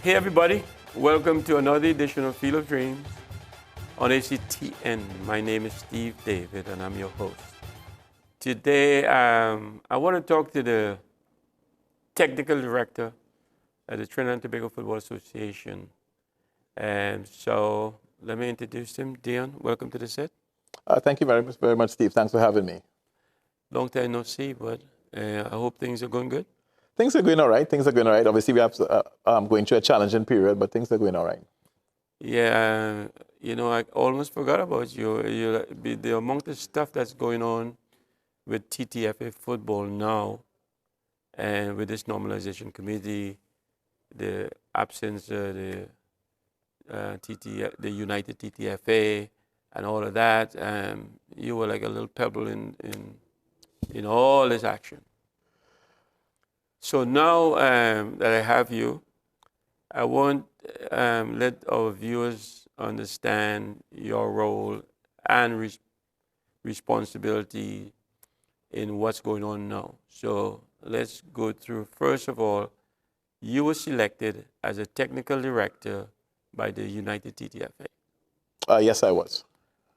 Hey everybody, welcome to another edition of Field of Dreams on ACTN. My name is Steve David and I'm your host. Today I want to talk to the technical director at the Trinidad and Tobago Football Association. And so let me introduce him. Dion, welcome to the set. Thank you very much, Steve. Thanks for having me. Long time no see, but I hope things are going good. Things are going all right. Obviously, we have going through a challenging period, but things are going all right. Yeah, I almost forgot about you. The amount of stuff that's going on with TTFA football now, and with this normalization committee, the absence of the United TTFA, and all of that, you were like a little pebble in all this action. So now that I have you, I want let our viewers understand your role and responsibility in what's going on now. So let's go through. First of all, you were selected as a technical director by the United TTFA. Yes, I was.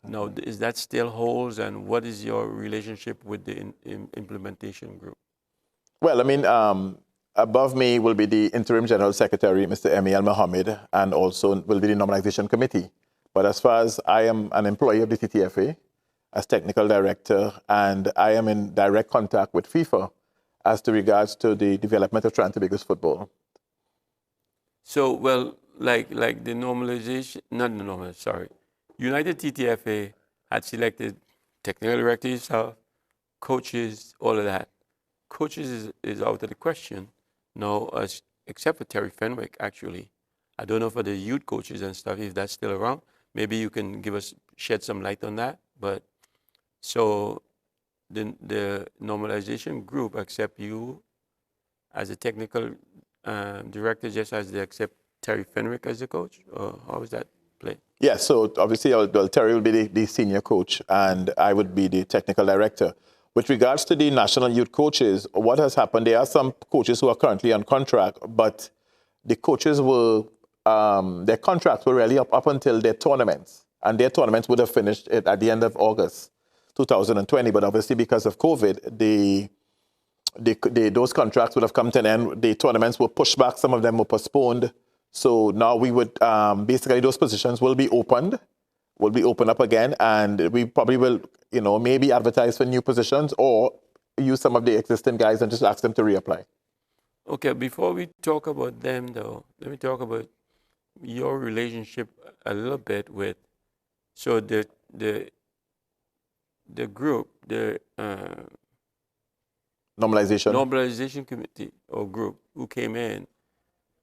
Now, is that still holds, and what is your relationship with the implementation group? Well, I mean, above me will be the Interim General Secretary, Mr. Emil Mohammed, and also will be the Normalization Committee. But as far as I am an employee of the TTFA as Technical Director, and I am in direct contact with FIFA as to regards to the development of Trinidad and Tobago's football. So, well, like the normalization, United TTFA had selected Technical Director yourself, coaches, all of that. Coaches is out of the question now, except for Terry Fenwick, actually. I don't know for the youth coaches and stuff, if that's still around. Maybe you can shed some light on that. But so the normalization group accept you as a technical director, just as they accept Terry Fenwick as the coach? Or how is that played? Yeah, so obviously Terry will be the senior coach and I would be the technical director. With regards to the national youth coaches, what has happened, there are some coaches who are currently on contract, but the coaches were, their contracts were really up until their tournaments. And their tournaments would have finished at the end of August 2020. But obviously because of COVID, those contracts would have come to an end. The tournaments were pushed back. Some of them were postponed. So now we would, basically those positions will be opened up again, and we probably will, maybe advertise for new positions or use some of the existing guys and just ask them to reapply. Okay, before we talk about them though, let me talk about your relationship a little bit with, so the group, the normalization committee or group who came in,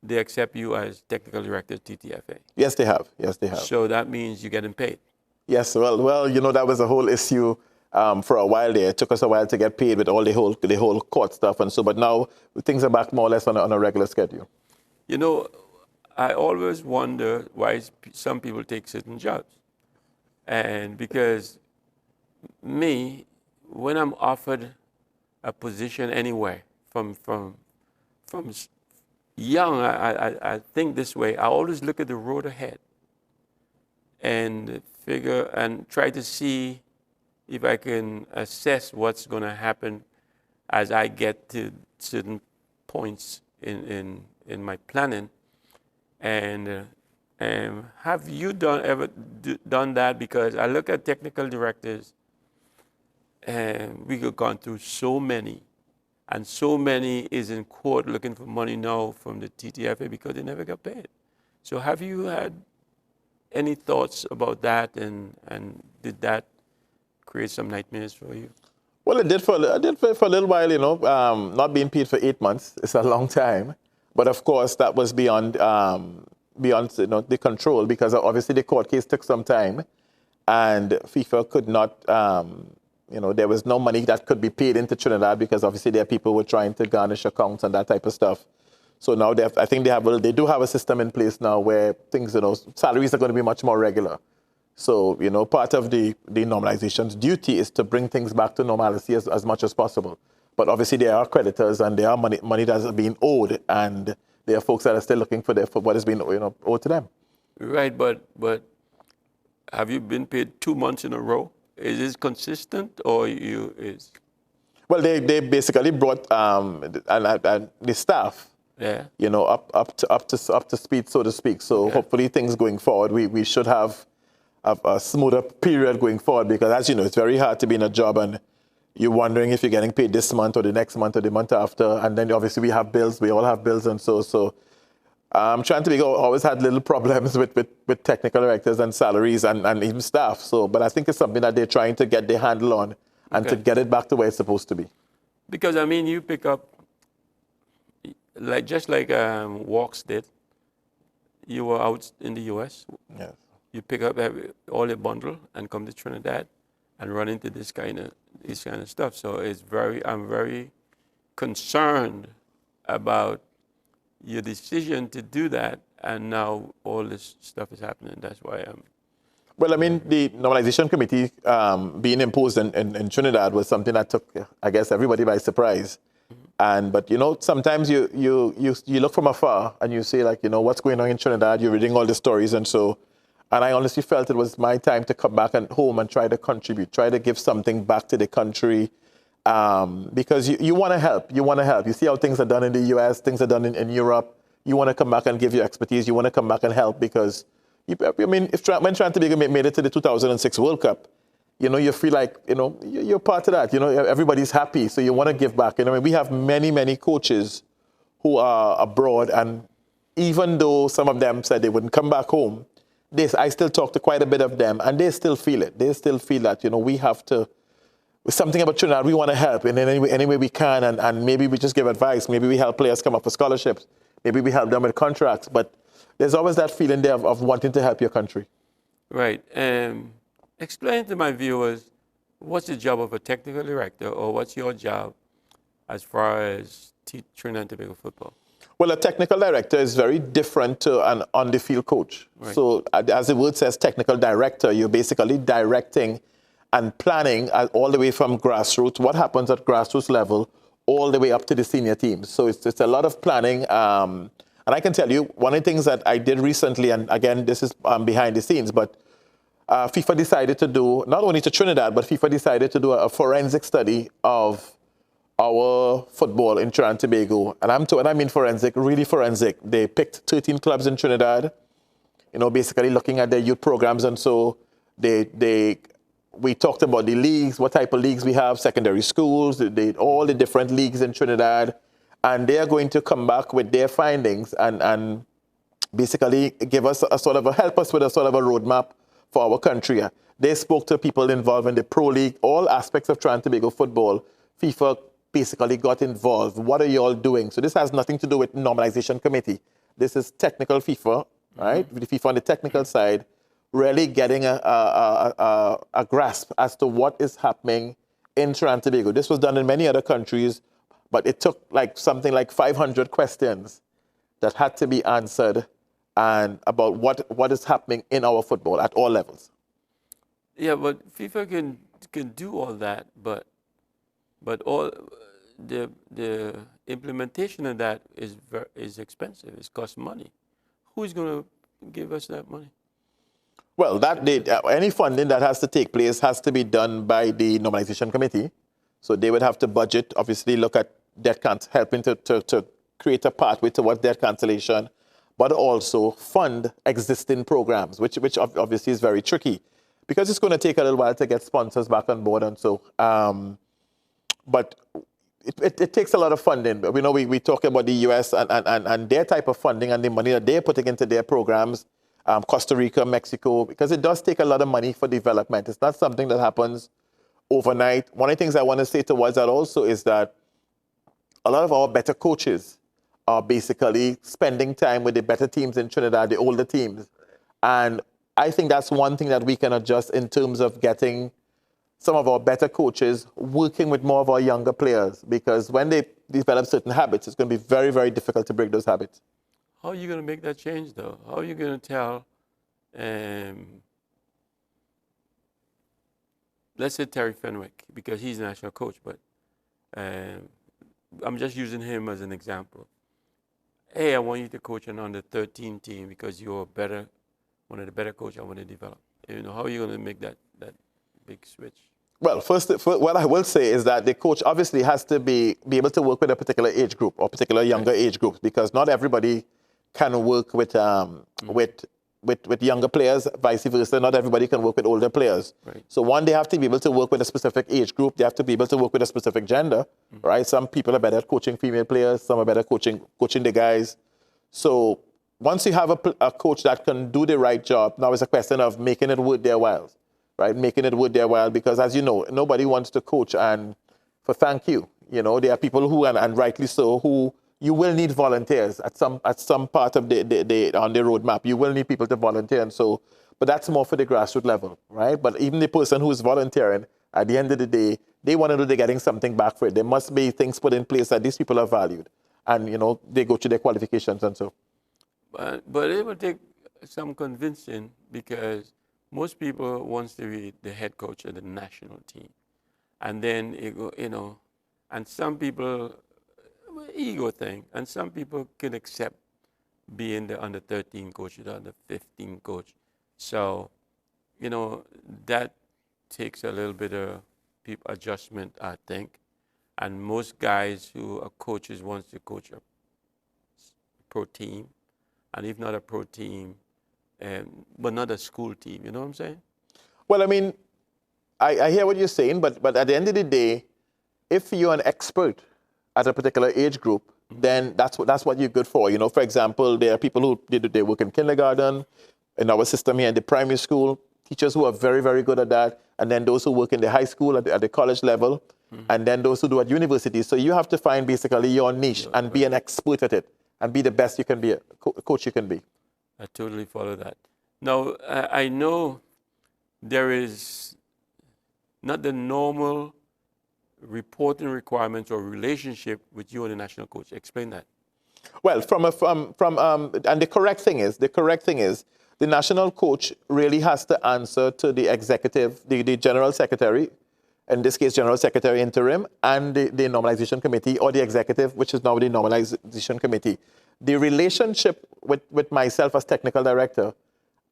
they accept you as technical director of TTFA. Yes, they have. Yes, they have. So that means you're getting paid. Yes, well, that was a whole issue for a while there. It took us a while to get paid with all the whole court stuff and so, but now things are back more or less on a regular schedule. I always wonder why some people take certain jobs. And because when I'm offered a position anywhere from young, I think this way. I always look at the road ahead and figure and try to see if I can assess what's going to happen as I get to certain points in my planning. And have you ever done that? Because I look at technical directors, and we have gone through so many. And so many is in court looking for money now from the TTFA because they never got paid. So have you had any thoughts about that, and did that create some nightmares for you? Well, it did for a little while, not being paid for 8 months. It's a long time. But of course, that was beyond the control, because obviously the court case took some time and FIFA could not there was no money that could be paid into Trinidad because obviously there are people who were trying to garnish accounts and that type of stuff. So now I think they do have a system in place now where things, salaries are going to be much more regular. So, part of the normalization's duty is to bring things back to normalcy as much as possible. But obviously there are creditors and there are money that is being owed, and there are folks that are still looking for what has been owed to them. Right, but have you been paid 2 months in a row? Is this consistent, or you is? Well, they basically brought and the staff, Yeah. up to speed, so to speak. So hopefully things going forward, we should have a smoother period going forward, because as you know, it's very hard to be in a job and you're wondering if you're getting paid this month or the next month or the month after, and then obviously we have bills, we all have bills, and so trying to always had little problems with technical directors and salaries and even staff. So, but I think it's something that they're trying to get their handle on and to get it back to where it's supposed to be. Because I mean, you pick up just like Walks did. You were out in the U.S. Yes. You pick up all your bundle and come to Trinidad and run into this kind of stuff. So I'm very concerned about your decision to do that, and now all this stuff is happening. That's why I'm. Well, I mean, the normalization committee being imposed in Trinidad was something that took, I guess, everybody by surprise. But sometimes you look from afar and you say, like, what's going on in Trinidad? You're reading all the stories, and I honestly felt it was my time to come back home and try to contribute, try to give something back to the country, because you want to help. You want to help. You see how things are done in the U.S., things are done in Europe. You want to come back and give your expertise. You want to come back and help, because when Trinidad made it to the 2006 World Cup, you feel like, you're part of that. Everybody's happy, so you want to give back. We have many, many coaches who are abroad, and even though some of them said they wouldn't come back home, I still talk to quite a bit of them, and they still feel it. They still feel that, we have to, with something about Trinidad, we want to help in any way we can, and maybe we just give advice. Maybe we help players come up with scholarships. Maybe we help them with contracts. But there's always that feeling there of wanting to help your country. Right. Explain to my viewers, what's the job of a technical director, or what's your job as far as Trinidad and Tobago football? Well, a technical director is very different to an on-the-field coach. Right. So as the word says, technical director, you're basically directing and planning all the way from grassroots, what happens at grassroots level, all the way up to the senior teams. So it's a lot of planning. And I can tell you, one of the things that I did recently, and again, this is behind the scenes, but FIFA decided to do, not only to Trinidad, but FIFA decided to do a forensic study of our football in Trinidad and Tobago. And when I mean forensic, really forensic. They picked 13 clubs in Trinidad, basically looking at their youth programs. And so we talked about the leagues, what type of leagues we have, secondary schools, all the different leagues in Trinidad. And they are going to come back with their findings and basically give us help us with a sort of a roadmap for our country. They spoke to people involved in the Pro League, all aspects of Trinidad and Tobago football. FIFA basically got involved. What are you all doing? So this has nothing to do with normalization committee. This is technical FIFA, right? With the FIFA on the technical side, really getting a grasp as to what is happening in Trinidad and Tobago. This was done in many other countries, but it took something like 500 questions that had to be answered and about what is happening in our football at all levels. Yeah, but FIFA can do all that, but all the implementation of that is expensive. It costs money. Who's going to give us that money? Well, any funding that has to take place has to be done by the normalization committee. So they would have to budget, obviously look at debt helping to create a pathway towards debt cancellation, but also fund existing programs, which obviously is very tricky, because it's going to take a little while to get sponsors back on board. And so, but it takes a lot of funding. We talk about the US and their type of funding and the money that they're putting into their programs, Costa Rica, Mexico, because it does take a lot of money for development. It's not something that happens overnight. One of the things I want to say towards that also is that a lot of our better coaches are basically spending time with the better teams in Trinidad, the older teams. And I think that's one thing that we can adjust in terms of getting some of our better coaches working with more of our younger players, because when they develop certain habits, it's going to be very, very difficult to break those habits. How are you going to make that change, though? How are you going to tell, let's say Terry Fenwick, because he's a national coach, but I'm just using him as an example. hey, I want you to coach an under 13 team because you're one of the better coaches I want to develop. How are you going to make that big switch? Well, first, what I will say is that the coach obviously has to be able to work with a particular age group or particular younger age groups, because not everybody can work with younger players, vice versa. Not everybody can work with older players. Right. So one, they have to be able to work with a specific age group. They have to be able to work with a specific gender, right? Some people are better at coaching female players. Some are better at coaching the guys. So once you have a coach that can do the right job, now it's a question of making it worth their while, right? Making it worth their while, because as you know, nobody wants to coach and for thank you. There are people who, and rightly so, who you will need volunteers at some part of the on the roadmap. You will need people to volunteer, and so, but that's more for the grassroots level, right? But even the person who is volunteering, at the end of the day, they want to know they're getting something back for it. There must be things put in place that these people are valued, and they go through their qualifications and so. But it will take some convincing, because most people want to be the head coach of the national team, and then and some people, ego thing, and some people can accept being the under 13 coach, the under 15 coach. So, that takes a little bit of adjustment, I think. And most guys who are coaches want to coach a pro team, and if not a pro team, but not a school team. You know what I'm saying? Well, I mean, I hear what you're saying, but at the end of the day, if you're an expert at a particular age group, then that's what you're good for. For example, there are people who they work in kindergarten, in our system here in the primary school, teachers who are very, very good at that, and then those who work in the high school, at the college level, and then those who do at university. So you have to find basically your niche and be an expert at it, and be the best you can be, coach you can be. I totally follow that. Now, I know there is not the normal reporting requirements or relationship with you and the national coach. Explain that. Well, and the correct thing is, the national coach really has to answer to the executive, the general secretary, in this case, general secretary interim, and the normalization committee, or the executive, which is now the normalization committee. The relationship with myself as technical director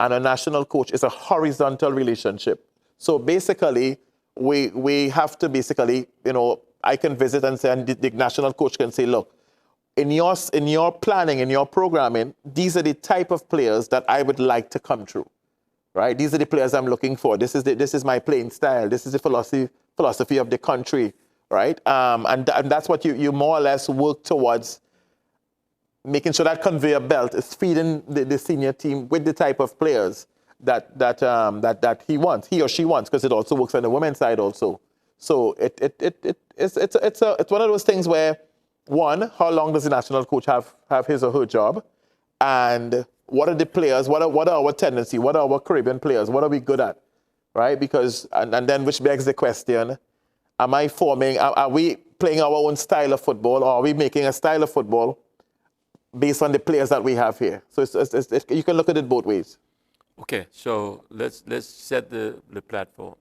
and a national coach is a horizontal relationship. So basically, we have to basically, I can visit and say, and the national coach can say, look, in your planning, in your programming, these are the type of players that I would like to come through, right? These are the players I'm looking for. This is my playing style. This is the philosophy of the country, right? And that's what you more or less work towards, making sure that conveyor belt is feeding the senior team with the type of players that he or she wants, because it also works on the women's side also. So it's one of those things where, one, how long does the national coach have his or her job, and what are the players? What are our tendencies? What are our Caribbean players? What are we good at, right? Because and then which begs the question: are we playing our own style of football, or are we making a style of football based on the players that we have here? So you can look at it both ways. Okay, so let's set the platform.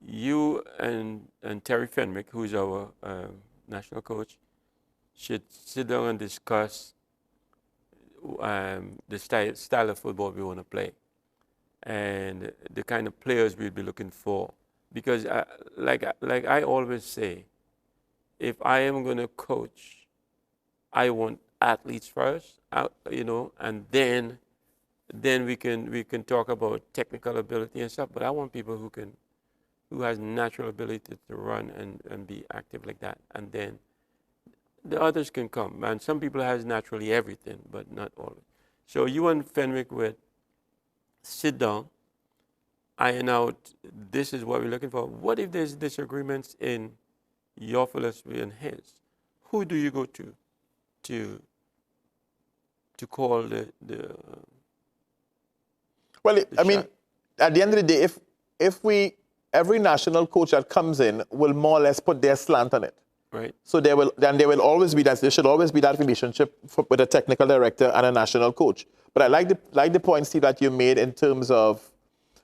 You and Terry Fenwick, who is our national coach, should sit down and discuss the style of football we want to play, and the kind of players we'll be looking for. Because like I always say, if I am going to coach, I want athletes first, and then we can talk about technical ability and stuff. But I want people who has natural ability to run and be active like that, and then the others can come. And some people has naturally everything, but not all. So you and Fenwick would sit down, iron out, this is what we're looking for. What if there's disagreements in your philosophy and his? Who do you go to call the Well, I mean, shot? at the end of the day, if every national coach that comes in will more or less put their slant on it. Right. So there should always be that relationship with a technical director and a national coach. But I like the point, Steve, that you made in terms of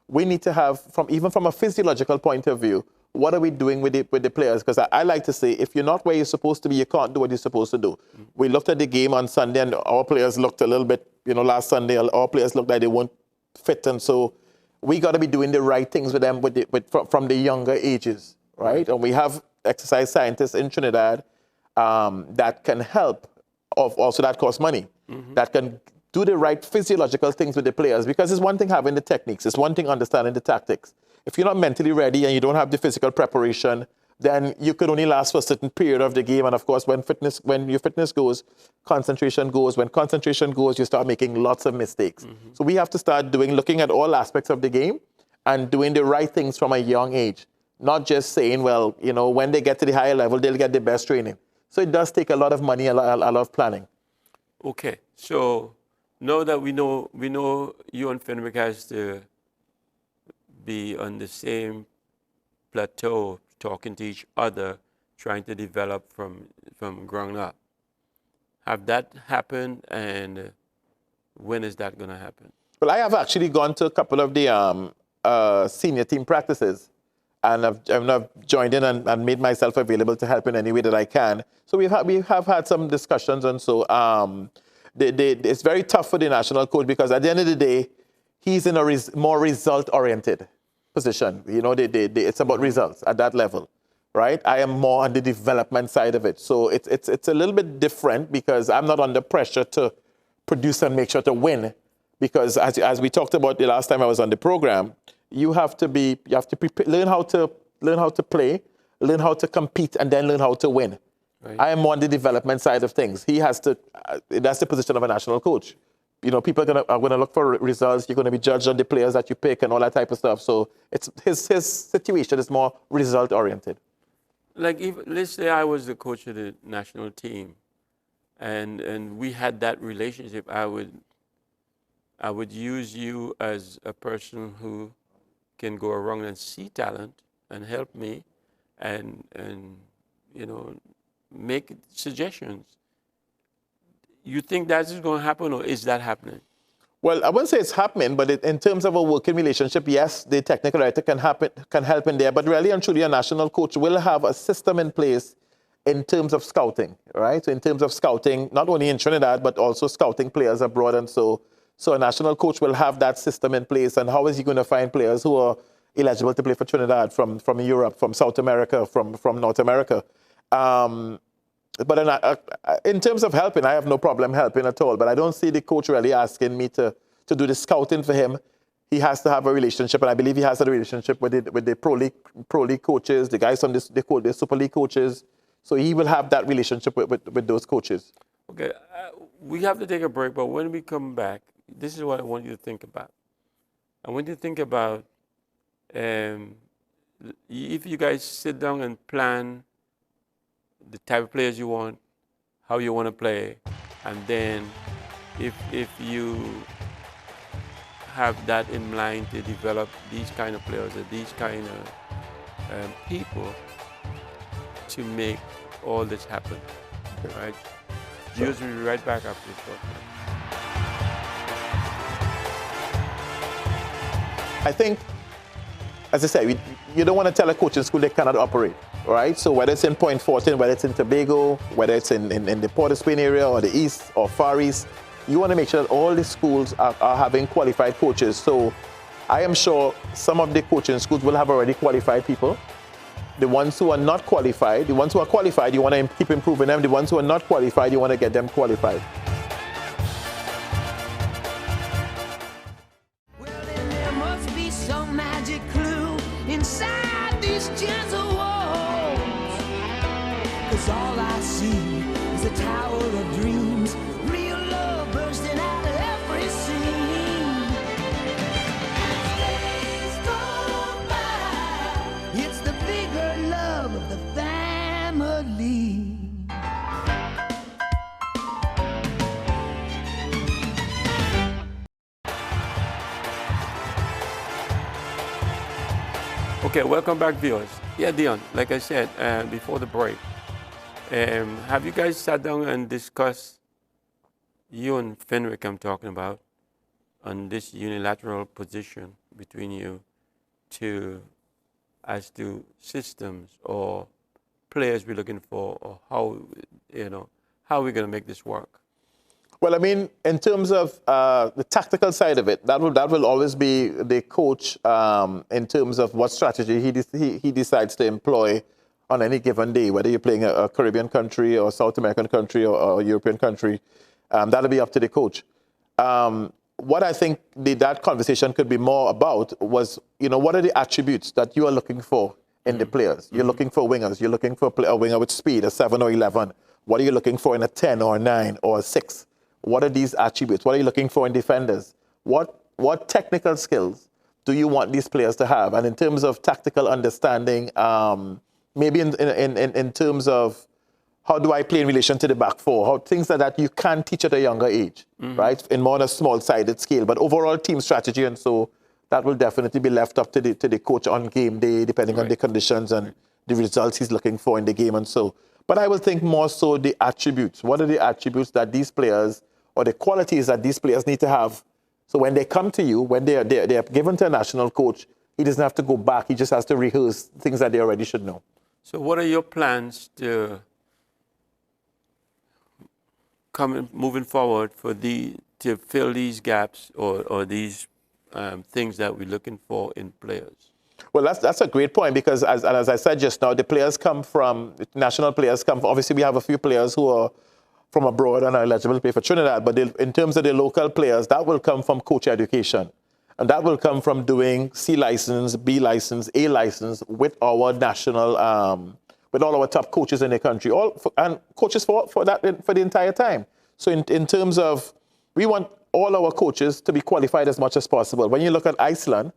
we need to have, even from a physiological point of view, what are we doing with the players? Because I like to say, if you're not where you're supposed to be, you can't do what you're supposed to do. We looked at the game on Sunday, and our players looked a little bit, last Sunday, our players looked like they weren't fit. And so we got to be doing the right things with them from the younger ages, right? And we have exercise scientists in Trinidad that can help. Also, that costs money. That can do the right physiological things with the players, because it's one thing having the techniques, it's one thing understanding the tactics. If you're not mentally ready and you don't have the physical preparation, then you could only last for a certain period of the game. And of course, when your fitness goes, concentration goes. When concentration goes, you start making lots of mistakes. So we have to start looking at all aspects of the game and doing the right things from a young age. Not just saying, well, when they get to the higher level, they'll get the best training. So it does take a lot of money, a lot of planning. Okay, so now that we know you and Fenwick has to be on the same plateau, talking to each other, trying to develop from ground up. Have that happened, and when is that going to happen? Well, I have actually gone to a couple of the senior team practices, and I've joined in and made myself available to help in any way that I can. So we have had some discussions, and so it's very tough for the national coach, because at the end of the day, he's in a more result-oriented position. It's about results at that level, right? I am more on the development side of it. So it's a little bit different, because I'm not under pressure to produce and make sure to win. Because as we talked about the last time I was on the program, you have to learn how to play, learn how to compete, and then learn how to win. Right. I am more on the development side of things. He has to. That's the position of a national coach. People are gonna look for results. You're gonna be judged on the players that you pick and all that type of stuff. So it's his situation is more result oriented. Like, let's say I was the coach of the national team, and we had that relationship. I would use you as a person who can go around and see talent and help me, and make suggestions. You think that is going to happen, or is that happening? Well, I wouldn't say it's happening, but in terms of a working relationship, yes, the technical director can help in there. But really and truly, a national coach will have a system in place in terms of scouting, right? So in terms of scouting, not only in Trinidad, but also scouting players abroad. And so a national coach will have that system in place. And how is he going to find players who are eligible to play for Trinidad from Europe, from South America, from North America? But in terms of helping, I have no problem helping at all. But I don't see the coach really asking me to do the scouting for him. He has to have a relationship, and I believe he has a relationship with the pro league coaches, the guys from the Super League coaches. So he will have that relationship with those coaches. Okay, we have to take a break, but when we come back, this is what I want you to think about. I want you to think about if you guys sit down and plan the type of players you want, how you want to play, and then if you have that in mind to develop these kind of players or these kind of people to make all this happen, right? Viewers will be right back after this short break. I think, as I said, you don't want to tell a coaching school they cannot operate, right? So whether it's in Point Fortin, whether it's in Tobago, whether it's in the Port of Spain area or the East or Far East, you want to make sure that all the schools are having qualified coaches. So I am sure some of the coaching schools will have already qualified people. The ones who are not qualified, the ones who are qualified, you want to keep improving them. The ones who are not qualified, you want to get them qualified. Well, then there must be some magic clue inside these gentle walls. 'Cause all I see is a tower of dreams, real love bursting out of every scene. As days go by, it's the bigger love of the family. Okay, welcome back, viewers. Yeah, Dion, like I said before the break, have you guys sat down and discussed, you and Fenwick I'm talking about, on this unilateral position between you to as to systems or players we're looking for, or how, how are we going to make this work? Well, I mean, in terms of the tactical side of it, that will always be the coach in terms of what strategy he decides to employ on any given day, whether you're playing a Caribbean country or South American country or a European country. That'll be up to the coach. What I think that conversation could be more about was, what are the attributes that you are looking for in the players? You're looking for wingers. You're looking for a winger with speed, a 7 or 11. What are you looking for in a 10 or a 9 or a 6? What are these attributes? What are you looking for in defenders? What technical skills do you want these players to have? And in terms of tactical understanding, maybe in terms of how do I play in relation to the back four, how things like that you can teach at a younger age, right? In more on a small-sided scale. But overall team strategy, and so that will definitely be left up to the coach on game day, depending on the conditions and the results he's looking for in the game and so. But I will think more so the attributes. What are the attributes that these players, or the qualities that these players need to have? So when they come to you, when they are given to a national coach, he doesn't have to go back. He just has to rehearse things that they already should know. So what are your plans to moving forward to fill these gaps or these things that we're looking for in players? Well, that's a great point, because as I said just now, the players come from, national players come from, obviously we have a few players who are from abroad and are eligible to play for Trinidad, but in terms of the local players, that will come from coach education. And that will come from doing C license, B license, A license with our national, with all our top coaches in the country, and coaches for the entire time. So in terms of, we want all our coaches to be qualified as much as possible. When you look at Iceland,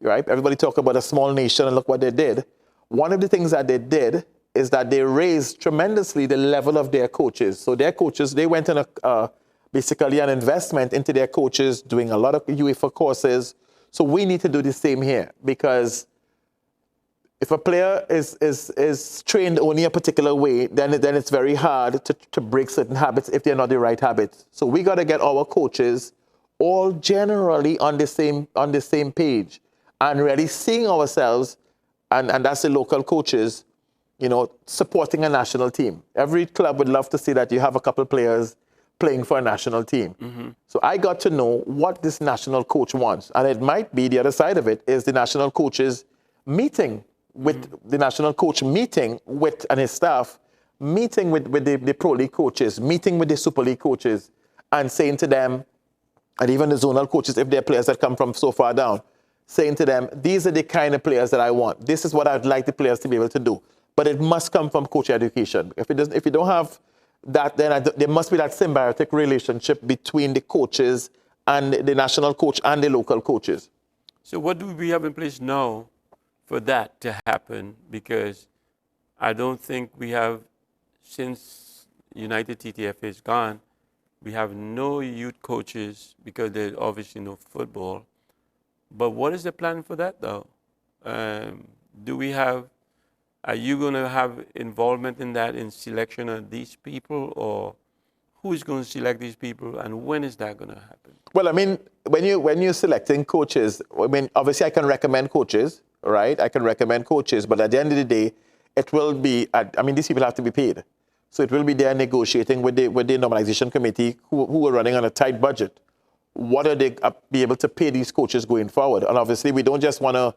right, everybody talk about a small nation and look what they did. One of the things that they did is that they raised tremendously the level of their coaches. So their coaches, they went in basically an investment into their coaches, doing a lot of UEFA courses. So we need to do the same here, because if a player is trained only a particular way, then it's very hard to break certain habits if they're not the right habits. So we got to get our coaches all generally on the same page, and really seeing ourselves, and that's the local coaches, supporting a national team. Every club would love to see that you have a couple players playing for a national team. So I got to know what this national coach wants. And it might be the other side of it is the national coaches meeting with the national coach, meeting with, and his staff, meeting with the Pro League coaches, meeting with the Super League coaches, and saying to them, and even the zonal coaches, if they're players that come from so far down, saying to them, these are the kind of players that I want. This is what I'd like the players to be able to do. But it must come from coach education. If you don't have that, then there must be that symbiotic relationship between the coaches and the national coach and the local coaches. So what do we have in place now for that to happen? Because I don't think we have, since United TTFA is gone, we have no youth coaches because there's obviously no football. But what is the plan for that, though? Are you going to have involvement in that, in selection of these people, or who is going to select these people, and when is that going to happen? Well, I mean, when you're selecting coaches, I mean, obviously I can recommend coaches, right? I can recommend coaches, but at the end of the day, it will be, these people have to be paid. So it will be there negotiating with the normalization committee who are running on a tight budget. What are they be able to pay these coaches going forward? And obviously we don't just want to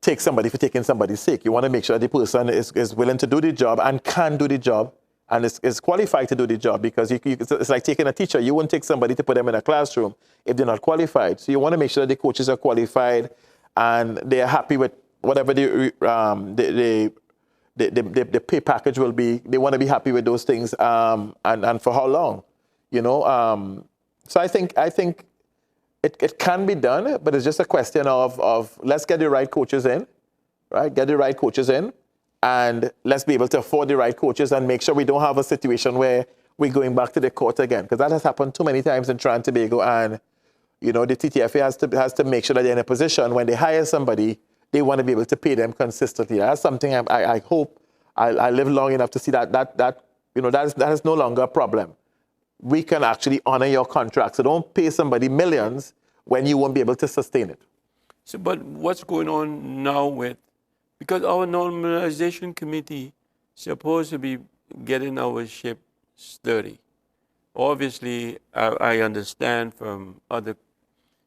take somebody for taking somebody's sake. You want to make sure the person is willing to do the job and can do the job and is qualified to do the job, because it's like taking a teacher. You wouldn't take somebody to put them in a classroom if they're not qualified. So you want to make sure the coaches are qualified and they're happy with whatever the pay package will be. They want to be happy with those things and for how long, So I think it can be done, but it's just a question of let's get the right coaches in, right? Get the right coaches in, and let's be able to afford the right coaches and make sure we don't have a situation where we're going back to the court again, because that has happened too many times in Trinidad and Tobago. And the TTFA has to make sure that they're in a position when they hire somebody, they want to be able to pay them consistently. That's something I hope I live long enough to see that is no longer a problem. We can actually honor your contract. So don't pay somebody millions when you won't be able to sustain it. So, but what's going on now with Because our normalization committee supposed to be getting our ship sturdy. Obviously, I understand from other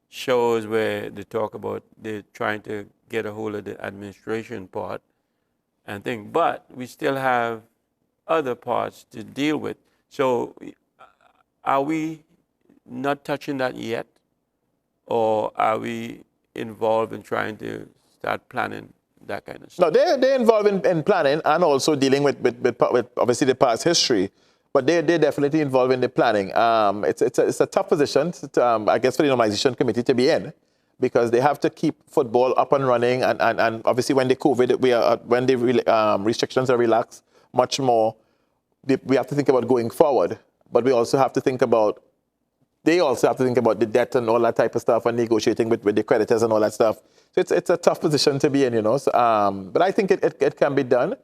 shows where they talk about they're trying to get a hold of the administration part and thing, but we still have other parts to deal with. So are we not touching that yet? Or are we involved in trying to start planning that kind of stuff? No, they're involved in planning and also dealing with obviously the past history. But they're definitely involved in the planning. It's a tough position, I guess, for the normalization committee to be in, because they have to keep football up and running. And obviously, when the COVID, when the restrictions are relaxed much more, we have to think about going forward. But we also have to think about, they also have to think about the debt and all that type of stuff and negotiating with the creditors and all that stuff. So it's a tough position to be in, you know. So, but I think it can be done.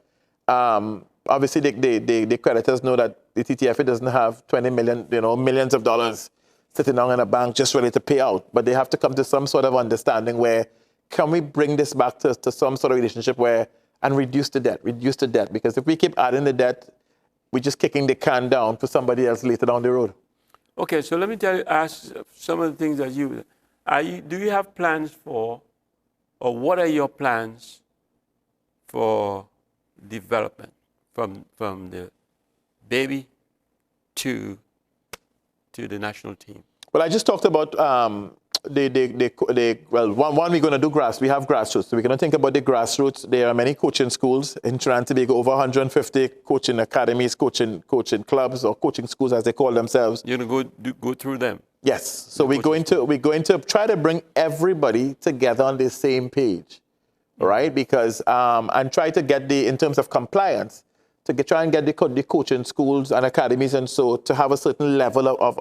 Obviously, the creditors know that the TTFA doesn't have 20 million, millions of dollars sitting down in a bank just ready to pay out. But they have to come to some sort of understanding where, can we bring this back to some sort of relationship where, and reduce the debt. Because if we keep adding the debt, we're just kicking the can down for somebody else later down the road. Okay, so let me ask some of the things that do you have plans for, or what are your plans for development from the baby to the national team? Well, I just talked about one, we're going to do we have grassroots. So we're going to think about the grassroots. There are many coaching schools in Trinidad and Tobago, over 150 coaching academies, coaching clubs, or coaching schools as they call themselves. You're going to go through them? Yes. So we're going to try to bring everybody together on the same page, right? Because, and try to get in terms of compliance, try and get the coaching schools and academies and so to have a certain level of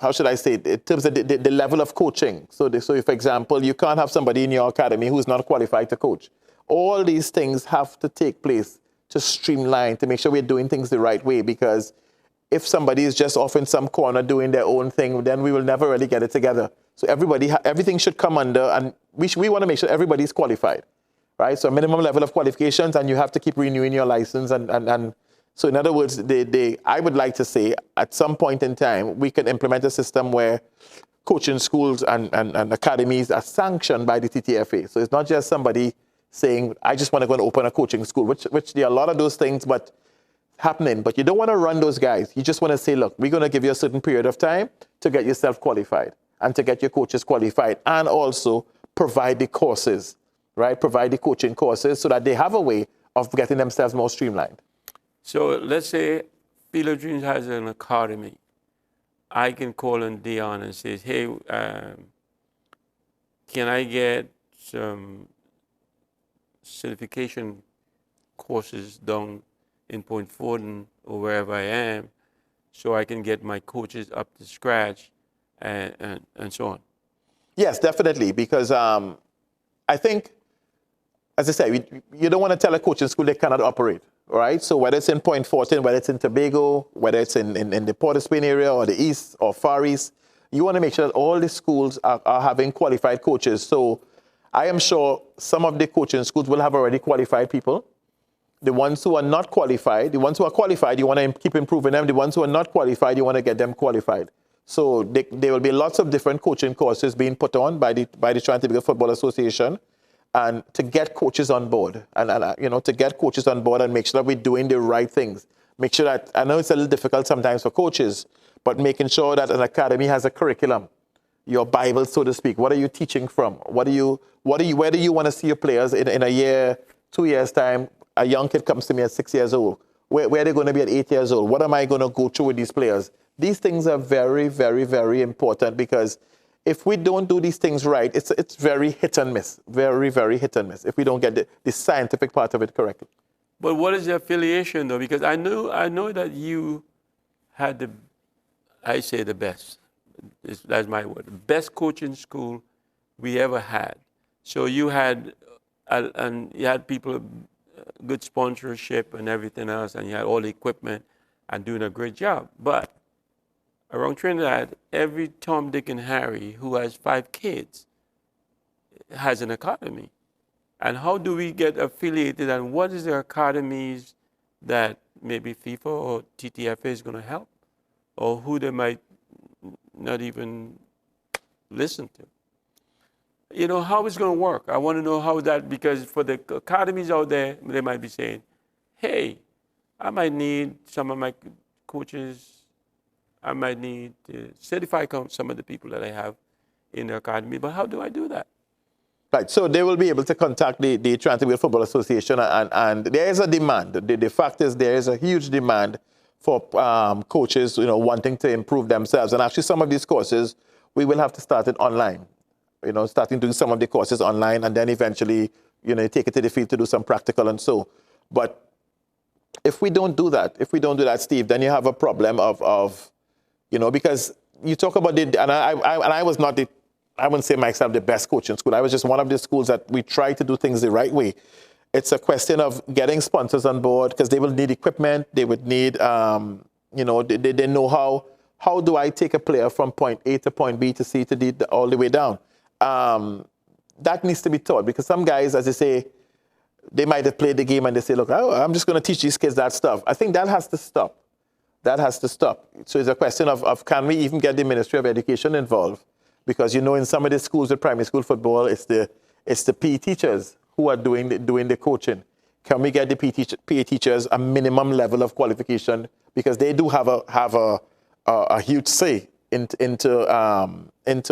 how should I say it, in terms of the level of coaching. So for example, you can't have somebody in your academy who's not qualified to coach. All these things have to take place to streamline, to make sure we're doing things the right way, because if somebody is just off in some corner doing their own thing, then we will never really get it together. So everything should come under, and we want to make sure everybody's qualified, right? So a minimum level of qualifications, and you have to keep renewing your license. And so in other words, I would like to say at some point in time, we can implement a system where coaching schools and academies are sanctioned by the TTFA. So it's not just somebody saying, I just want to go and open a coaching school, which there are a lot of those things happening, but you don't want to run those guys. You just want to say, look, we're going to give you a certain period of time to get yourself qualified and to get your coaches qualified, and also provide the courses, right? Provide the coaching courses so that they have a way of getting themselves more streamlined. So let's say Field of Dreams has an academy. I can call on Dion and say, hey, can I get some certification courses done in Point Fortin or wherever I am, so I can get my coaches up to scratch and so on? Yes, definitely, because I think, as I said, you don't want to tell a coaching school they cannot operate, right? So whether it's in Point Fortin, whether it's in Tobago, whether it's in the Port of Spain area or the East or Far East, you want to make sure that all the schools are having qualified coaches. So I am sure some of the coaching schools will have already qualified people. The ones who are not qualified, the ones who are qualified, you want to keep improving them. The ones who are not qualified, you want to get them qualified. So there will be lots of different coaching courses being put on by the Trinidad and Tobago Football Association, and to get coaches on board, and to get coaches on board and make sure that we're doing the right things. Make sure that, I know it's a little difficult sometimes for coaches, but making sure that an academy has a curriculum, your Bible, so to speak. What are you teaching from? Where do you want to see your players in a year, 2 years time? A young kid comes to me at 6 years old. Where are they going to be at 8 years old? What am I going to go through with these players? These things are very, very, very important, because if we don't do these things right, it's very hit and miss. Very, very hit and miss if we don't get the scientific part of it correctly. But what is the affiliation, though? Because I know that you had the best. That's my word. The best coaching school we ever had. So you had, and you had people, good sponsorship and everything else, and you had all the equipment and doing a great job. But around Trinidad, every Tom, Dick, and Harry who has 5 kids has an academy. And how do we get affiliated, and what is the academies that maybe FIFA or TTFA is going to help, or who they might not even listen to? You know, how it's going to work. I want to know how that, because for the academies out there, they might be saying, hey, I might need some of my coaches, I might need to certify some of the people that I have in the academy, but how do I do that? Right, so they will be able to contact the Trinity Football Association, and there is a demand. The fact is there is a huge demand for coaches, you know, wanting to improve themselves. And actually some of these courses, we will have to start it online. You know, starting doing some of the courses online, and then eventually, you know, take it to the field to do some practical and so. But if we don't do that, Steve, then you have a problem of you know, because you talk about the, and I was not the, I wouldn't say myself the best coach in school. I was just one of the schools that we try to do things the right way. It's a question of getting sponsors on board, because they will need equipment. They would need, you know, they know how do I take a player from point A to point B to C to D all the way down. That needs to be taught, because some guys, as they say, they might have played the game and they say, look, I'm just going to teach these kids that stuff. I think that has to stop. That has to stop. So it's a question of can we even get the Ministry of Education involved? Because, you know, in some of the schools with primary school football, it's the PE teachers who are doing the coaching. Can we get the PE teachers a minimum level of qualification? Because they do have a huge say into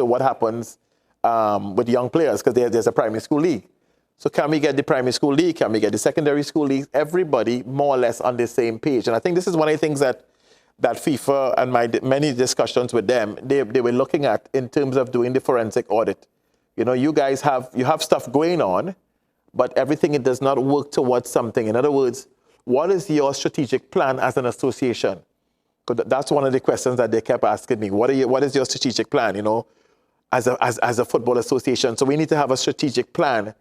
what happens with young players, because there's a primary school league. So can we get the primary school league? Can we get the secondary school league? Everybody more or less on the same page. And I think this is one of the things that FIFA and my many discussions with them, they were looking at in terms of doing the forensic audit. You know, you guys have stuff going on, but everything, it does not work towards something. In other words, what is your strategic plan as an association? Because that's one of the questions that they kept asking me. What is your strategic plan, you know, as a football association? So we need to have a strategic plan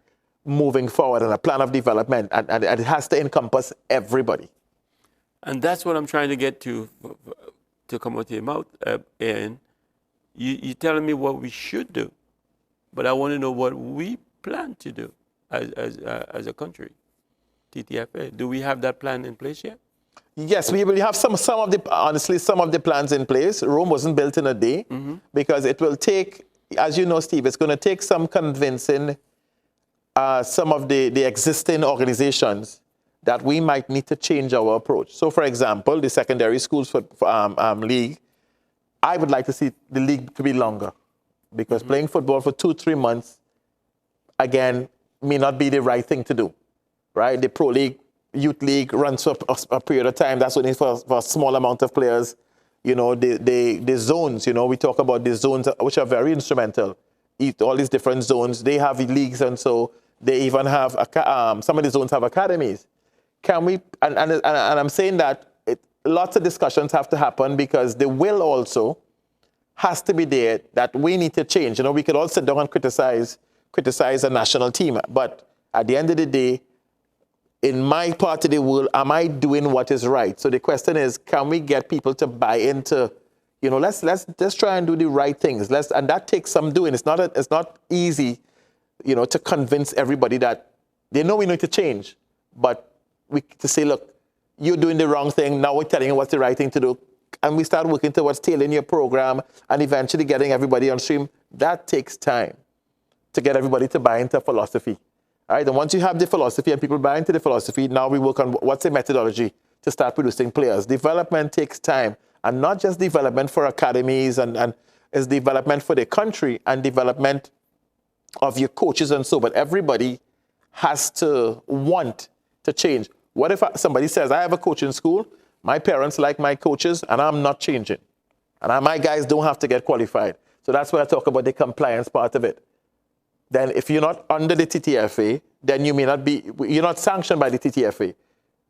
moving forward, and a plan of development, and it has to encompass everybody. And that's what I'm trying to get to come out of your mouth. And you're telling me what we should do, but I want to know what we plan to do as a country. TTFA, do we have that plan in place yet? Yes, we have some of the plans in place. Rome wasn't built in a day, because it will take, as you know, Steve, it's going to take some convincing some of the existing organizations that we might need to change our approach. So, for example, the secondary schools league, I would like to see the league to be longer, because playing football for 2-3 months, again, may not be the right thing to do, right? The pro league, youth league runs for a period of time. That's only for a small amount of players. You know, the zones, you know, we talk about the zones, which are very instrumental. All these different zones, they have leagues, and so they even have, some of the zones have academies. Can we, and I'm saying that lots of discussions have to happen, because the will also has to be there that we need to change. You know, we could all sit down and criticize a national team, but at the end of the day, in my part of the world, am I doing what is right? So the question is, can we get people to buy into, you know, let's try and do the right things. And that takes some doing. It's not easy, you know, to convince everybody that they know we need to change, but to say, look, you're doing the wrong thing. Now we're telling you what's the right thing to do. And we start working towards tailoring your program and eventually getting everybody on stream. That takes time to get everybody to buy into philosophy. All right. And once you have the philosophy and people buy into the philosophy, now we work on what's the methodology to start producing players. Development takes time, and not just development for academies and it's development for the country and development of your coaches and so, but everybody has to want to change. What if somebody says, I have a coaching school, my parents like my coaches, and I'm not changing, and my guys don't have to get qualified? So that's why I talk about the compliance part of it. Then if you're not under the TTFA, then you're not sanctioned by the TTFA.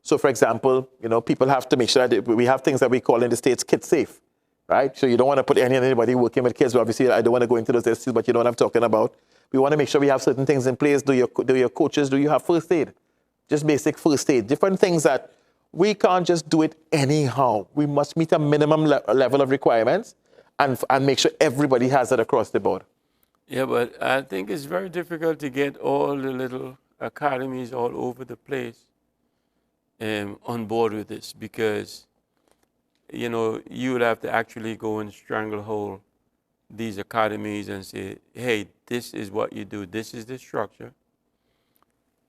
So for example, you know, people have to make sure that we have things that we call in the States kid safe, right? So you don't want to put anybody working with kids. Obviously, I don't want to go into those issues, but you know what I'm talking about. We want to make sure we have certain things in place. Do your coaches, do you have first aid? Just basic first aid. Different things that we can't just do it anyhow. We must meet a minimum level of requirements and make sure everybody has it across the board. Yeah, but I think it's very difficult to get all the little academies all over the place on board with this because, you know, you would have to actually go and stranglehold these academies and say, hey, this is what you do. This is the structure.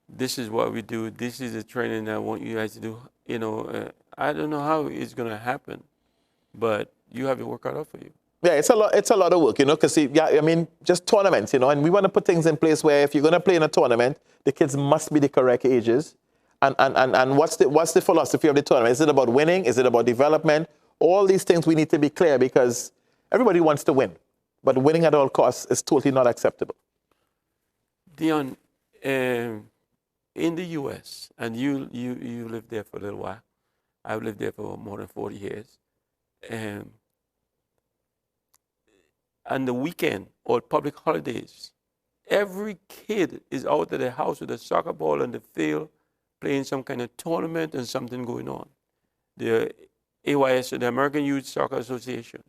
This is what we do. This is the training that I want you guys to do. You know, I don't know how it's going to happen, but you have it work out for you. Yeah, it's a lot. It's a lot of work, you know, because yeah, I mean, just tournaments, you know, and we want to put things in place where if you're going to play in a tournament, the kids must be the correct ages. And what's the philosophy of the tournament? Is it about winning? Is it about development? All these things we need to be clear because everybody wants to win, but winning at all costs is totally not acceptable. Dion, in the U.S., and you lived there for a little while. I've lived there for more than 40 years. On the weekend or public holidays, every kid is out of their house with a soccer ball on the field, playing some kind of tournament and something going on. The AYS, the American Youth Soccer Association.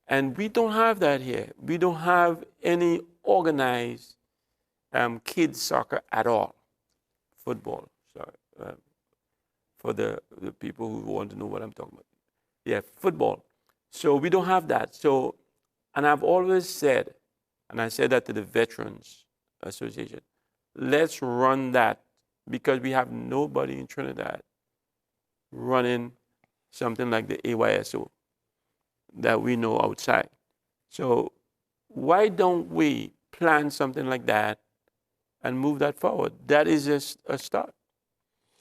And we don't have that here. We don't have any organized kids soccer at all. Football, sorry. For the people who want to know what I'm talking about. Yeah, football. So we don't have that. So, and I've always said, and I said that to the Veterans Association, let's run that because we have nobody in Trinidad running something like the AYSO that we know outside. So why don't we plan something like that and move that forward? That is a start.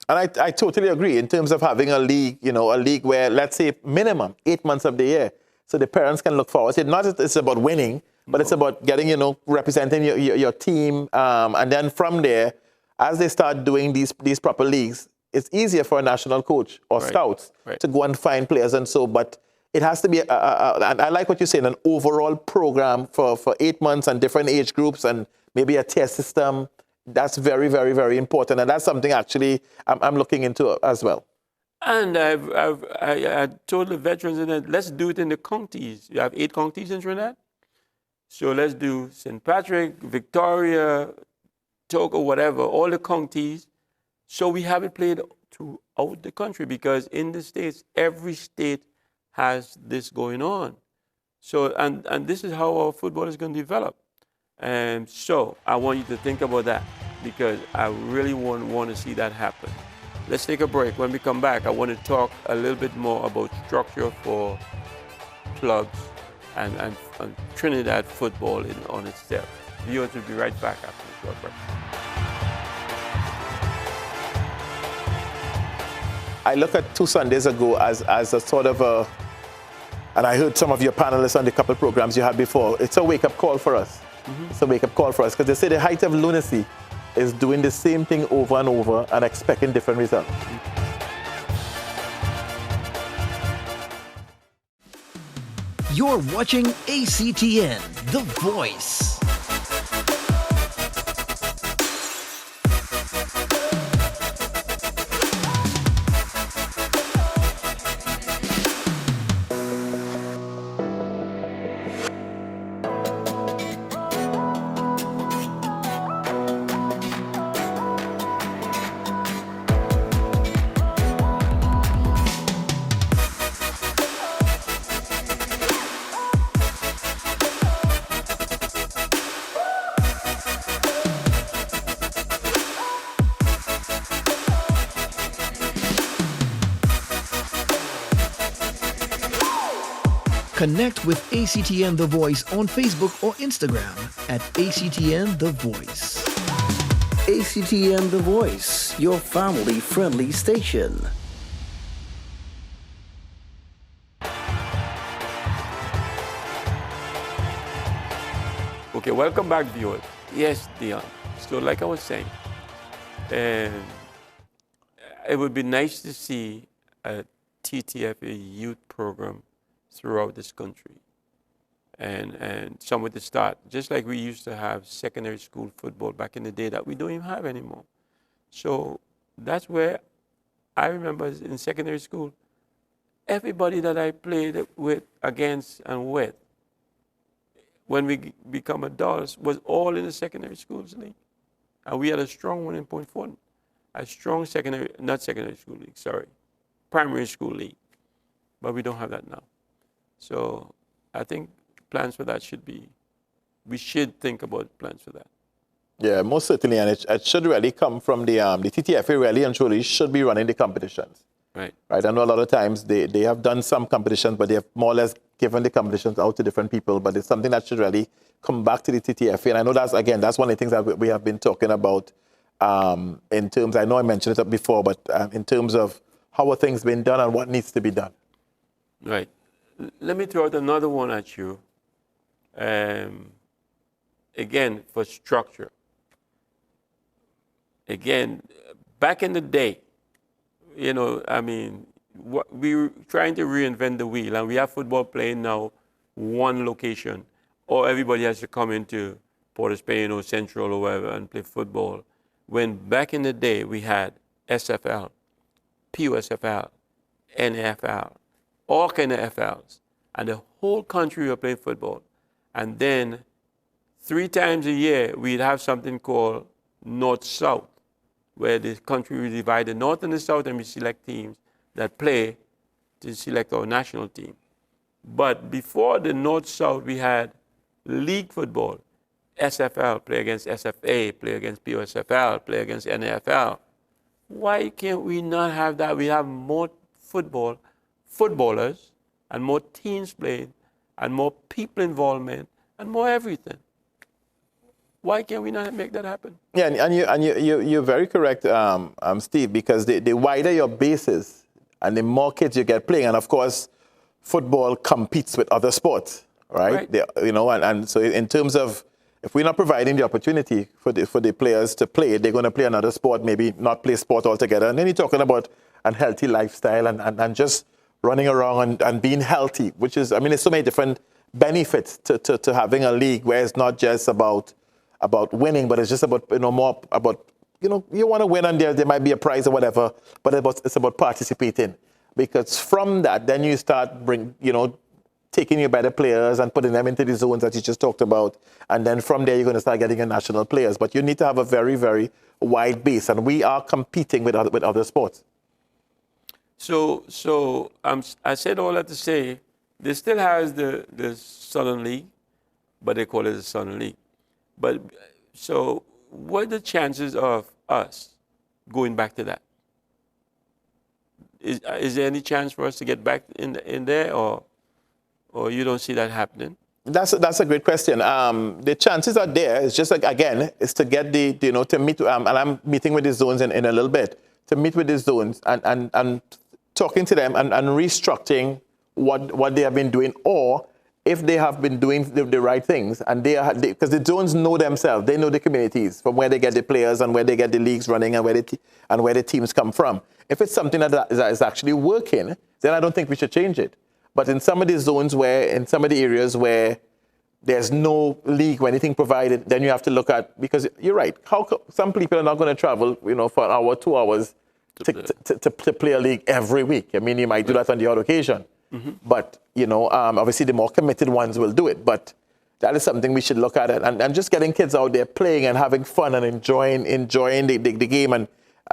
And I totally agree in terms of having a league, you know, a league where, let's say, minimum 8 months of the year, so the parents can look forward. It's not that it's about winning, but it's about getting, you know, representing your team. And then from there, as they start doing these proper leagues, it's easier for a national coach or scouts to go and find players and so, but it has to be, and I like what you're saying, an overall program for 8 months and different age groups and maybe a tier system. That's very, very, very important. And that's something actually I'm looking into as well. And I told the veterans that let's do it in the counties. You have 8 counties in Trinidad. So let's do St. Patrick, Victoria, Togo, whatever, all the counties. So we have it played throughout the country because in the States, every state has this going on. So, and this is how our football is going to develop. And so I want you to think about that because I really want to see that happen. Let's take a break. When we come back, I want to talk a little bit more about structure for clubs and Trinidad football on itself. Viewers will be right back after the short break. I look at 2 Sundays ago as a sort of a, and I heard some of your panelists on the couple programs you had before, it's a wake-up call for us. It's a wake-up call for us because they say the height of lunacy is doing the same thing over and over and expecting different results. You're watching ACTN, The Voice. Connect with ACTN The Voice on Facebook or Instagram at ACTN The Voice. ACTN The Voice, your family-friendly station. Okay, welcome back, viewers. Yes, Dion. So like I was saying, it would be nice to see a TTFA youth program throughout this country. And somewhere to start, just like we used to have secondary school football back in the day that we don't even have anymore. So that's where I remember in secondary school, everybody that I played with, against, and with when we become adults, was all in the secondary schools league. And we had a strong one in Point Fortin, a strong primary school league. But we don't have that now. So I think plans for that we should think about plans for that. Yeah, most certainly, and it should really come from the TTFA really and truly should be running the competitions. Right. Right. I know a lot of times they have done some competitions, but they have more or less given the competitions out to different people. But it's something that should really come back to the TTFA. And I know that's one of the things that we have been talking about in terms, I know I mentioned it before, but in terms of how are things being done and what needs to be done. Right. Let me throw out another one at you. Again, for structure. Again, back in the day, we were trying to reinvent the wheel, and we have football playing now one location, or everybody has to come into Port of Spain or Central or wherever and play football. When back in the day we had SFL, PUSFL, NFL, all kind of FLs, and the whole country were playing football. And then 3 times a year we'd have something called North-South, where the country will divide the North and the South, and we select teams that play to select our national team. But before the North-South, we had league football. SFL, play against SFA, play against POSFL, play against NFL. Why can't we not have that? We have more footballers, and more teams playing, and more people involvement, and more everything. Why can't we not make that happen? Yeah, and you're very correct, Steve, because the wider your base is and the more kids you get playing, and of course, football competes with other sports, right? And so in terms of, if we're not providing the opportunity for the players to play, they're going to play another sport, maybe not play sport altogether. And then you're talking about a healthy lifestyle and just running around and being healthy, which is, there's so many different benefits to having a league where it's not just about winning, but it's just about, more about, you want to win and there might be a prize or whatever, but it's about participating. Because from that, then you start taking your better players and putting them into the zones that you just talked about. And then from there, you're going to start getting your national players. But you need to have a very, very wide base. And we are competing with other sports. So I said all that to say, they still has the Southern League, but they call it the Southern League. But so what are the chances of us going back to that? Is there any chance for us to get back in there, or you don't see that happening? That's a great question. The chances are there. It's just like, again, is to get to meet, and I'm meeting with the zones in a little bit, to meet with the zones and talking to them and restructuring what they have been doing, or if they have been doing the right things, and because the zones know themselves, they know the communities from where they get the players and where they get the leagues running and where the teams come from. If it's something that is actually working, then I don't think we should change it. But in some of the zones in some of the areas where there's no league or anything provided, then you have to look at, because you're right, some people are not going to travel, for an hour, 2 hours to play a league every week. You might do that on the odd occasion. Mm-hmm. But, obviously the more committed ones will do it. But that is something we should look at it. And just getting kids out there playing and having fun and enjoying the game and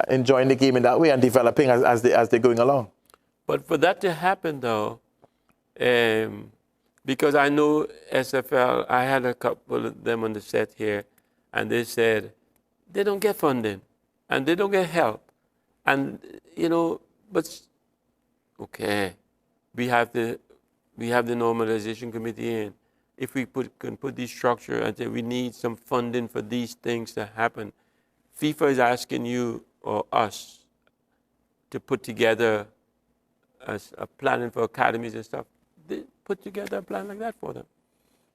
enjoying the game in that way and developing as they're going along. But for that to happen, though, because I know SFL, I had a couple of them on the set here, and they said they don't get funding and they don't get help. And, but, okay, we have the normalization committee in. If we can put this structure and say we need some funding for these things to happen, FIFA is asking you or us to put together a planning for academies and stuff. They put together a plan like that for them.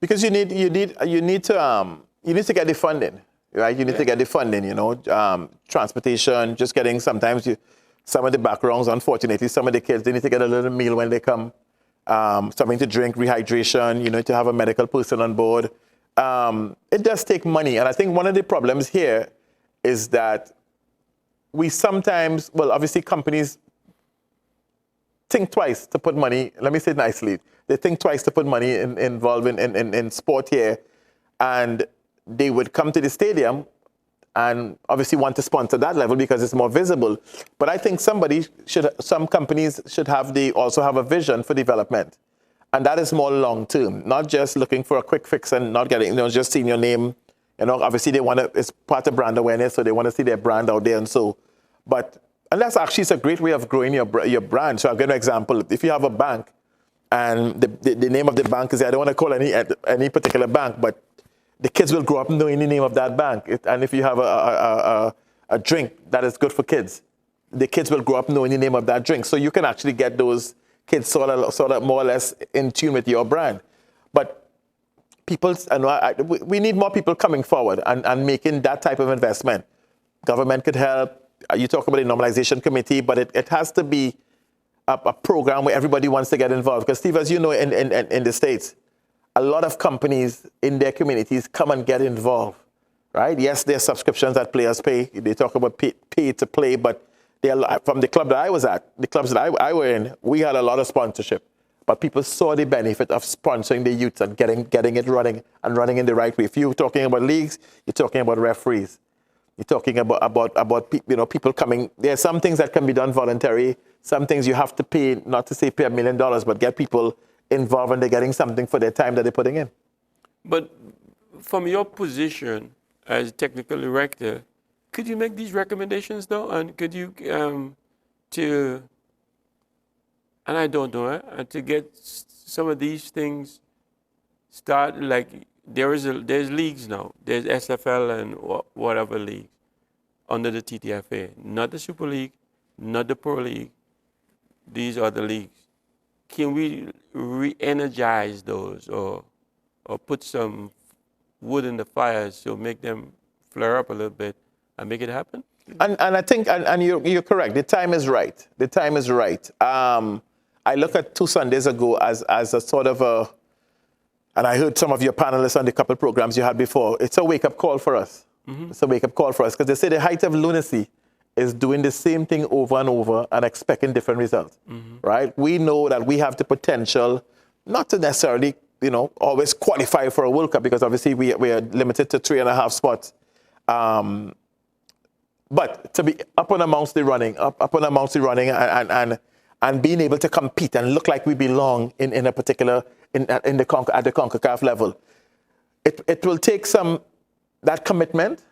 Because you need to get the funding, right? You need to get the funding. Transportation, just getting sometimes some of the backgrounds. Unfortunately, some of the kids, they need to get a little meal when they come, something to drink, rehydration. To have a medical person on board. It does take money, and I think one of the problems here is that we sometimes, obviously companies think twice to put money, let me say it nicely, they think twice to put money involved in sport here. And they would come to the stadium and obviously want to sponsor that level because it's more visible. But I think some companies should also have a vision for development. And that is more long term, not just looking for a quick fix and not getting, just seeing your name. Obviously they want to, it's part of brand awareness, so they want to see their brand out there and that's actually, it's a great way of growing your brand. So I'll give you an example. If you have a bank and the name of the bank is, I don't want to call any particular bank, but the kids will grow up knowing the name of that bank. And if you have a drink that is good for kids, the kids will grow up knowing the name of that drink. So you can actually get those kids sort of more or less in tune with your brand. But we need more people coming forward and making that type of investment. Government could help. You talk about the normalization committee, but it has to be a program where everybody wants to get involved. Because Steve, as you know, in the States, a lot of companies in their communities come and get involved, right? Yes, there are subscriptions that players pay. They talk about pay to play, but from the club that I was at, the clubs that I were in, we had a lot of sponsorship. But people saw the benefit of sponsoring the youth and getting it running and running in the right way. If you're talking about leagues, you're talking about referees. You're talking about people coming. There are some things that can be done voluntary. Some things you have to pay, not to say pay $1 million, but get people involved and they're getting something for their time that they're putting in. But from your position as technical director, could you make these recommendations though? And could you, and I don't know, to get some of these things started, like there's leagues now. There's SFL and whatever leagues under the TTFA. Not the Super League, not the Pro League. These are the leagues. Can we re-energize those or put some wood in the fire to make them flare up a little bit and make it happen? And I think, and you're correct, the time is right. The time is right. I look at 2 Sundays ago as a sort of and I heard some of your panelists on the couple programs you had before. It's a wake-up call for us. Mm-hmm. It's a wake-up call for us because they say the height of lunacy is doing the same thing over and over and expecting different results, right? We know that we have the potential not to necessarily, always qualify for a World Cup because obviously we are limited to 3.5 spots. But to be up and amongst the running, and being able to compete and look like we belong in a particular, at the CONCACAF level, it will take that commitment,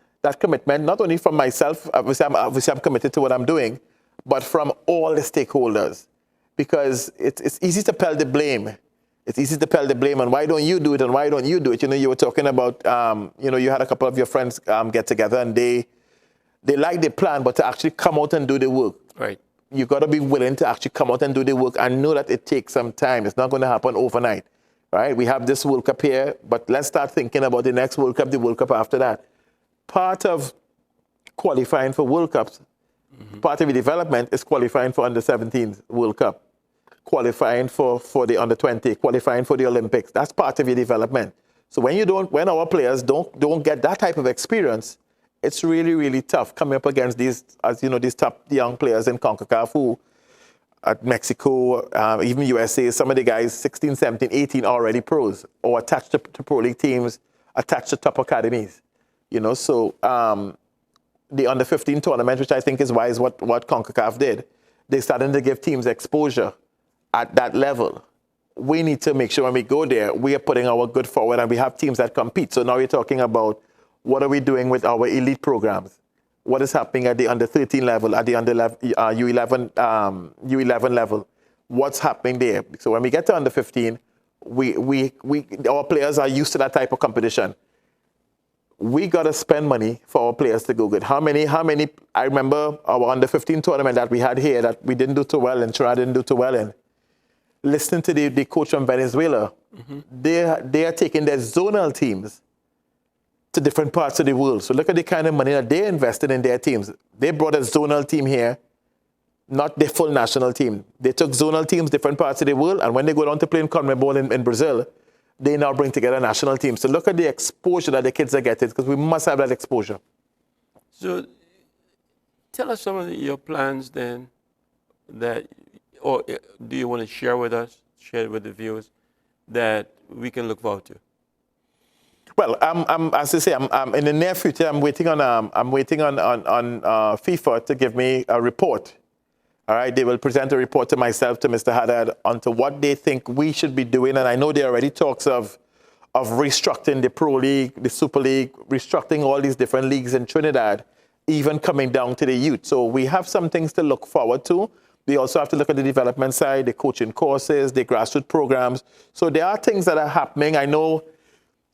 not only from myself, obviously I'm committed to what I'm doing, but from all the stakeholders. Because it's easy to pile the blame. It's easy to pile the blame on why don't you do it and why don't you do it. You were talking about, you had a couple of your friends get together and they like the plan, but to actually come out and do the work. Right. You got to be willing to actually come out and do the work and know that it takes some time. It's not going to happen overnight, right? We have this World Cup here, but let's start thinking about the next World Cup, the World Cup after that. Part of qualifying for World Cups, part of the development is qualifying for under-17 World Cup, qualifying for the under-20, qualifying for the Olympics. That's part of your development. So when our players don't get that type of experience, it's really, really tough coming up against these top young players in CONCACAF who, at Mexico, even USA, some of the guys, 16, 17, 18, already pros or attached to pro league teams, attached to top academies. So the under-15 tournament, which I think is wise what CONCACAF did, they started to give teams exposure at that level. We need to make sure when we go there, we are putting our good forward and we have teams that compete. So now we're talking about what are we doing with our elite programs? What is happening at the under-13 level, at the U11 level? What's happening there? So when we get to under-15, our players are used to that type of competition. We got to spend money for our players to go good. How many? I remember our under-15 tournament that we had here that we didn't do too well in, Trinidad didn't do too well in. Listening to the coach from Venezuela, they are taking their zonal teams to different parts of the world. So look at the kind of money that they invested in their teams. They brought a zonal team here, not the full national team. They took zonal teams, different parts of the world, and when they go down to play in CONMEBOL in Brazil, they now bring together national teams. So look at the exposure that the kids are getting, because we must have that exposure. So tell us some of your plans then, or do you want to share with us, share with the viewers, that we can look forward to? Well, as I say, I'm in the near future. I'm waiting on FIFA to give me a report. All right, they will present a report to myself, to Mr. Haddad, onto what they think we should be doing. And I know there are already talks of restructuring the Pro League, the Super League, restructuring all these different leagues in Trinidad, even coming down to the youth. So we have some things to look forward to. We also have to look at the development side, the coaching courses, the grassroots programs. So there are things that are happening. I know,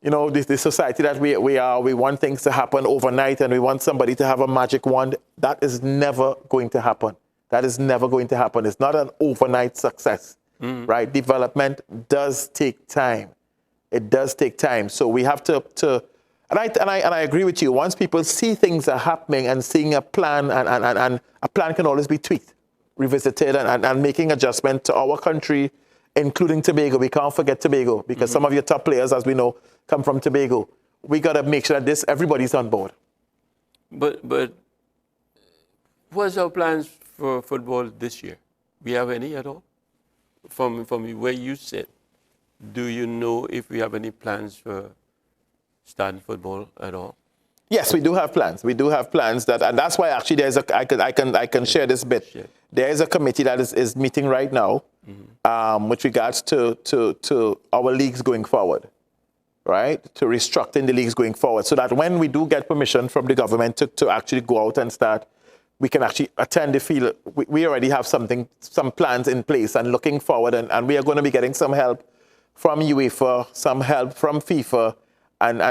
you know, the society that we are, we want things to happen overnight and we want somebody to have a magic wand. That is never going to happen. That is never going to happen. It's not an overnight success, right? Development does take time. It does take time. So we have to and I agree with you. Once people see things are happening and seeing a plan, and a plan can always be tweaked, revisited, and making adjustment to our country, including Tobago. We can't forget Tobago because some of your top players, as we know, come from Tobago. We got to make sure that everybody's on board. But what's our plans for football this year? We have any at all? From where you sit, do you know if we have any plans for starting football at all? Yes, we do have plans. We do have plans and that's why actually I can share this bit. Sure. There is a committee that is meeting right now, with regards to our leagues going forward, right? To restructuring the leagues going forward, so that when we do get permission from the government to actually go out and start, we can actually attend the field. We already have some plans in place and looking forward, and we are going to be getting some help from UEFA, some help from FIFA, and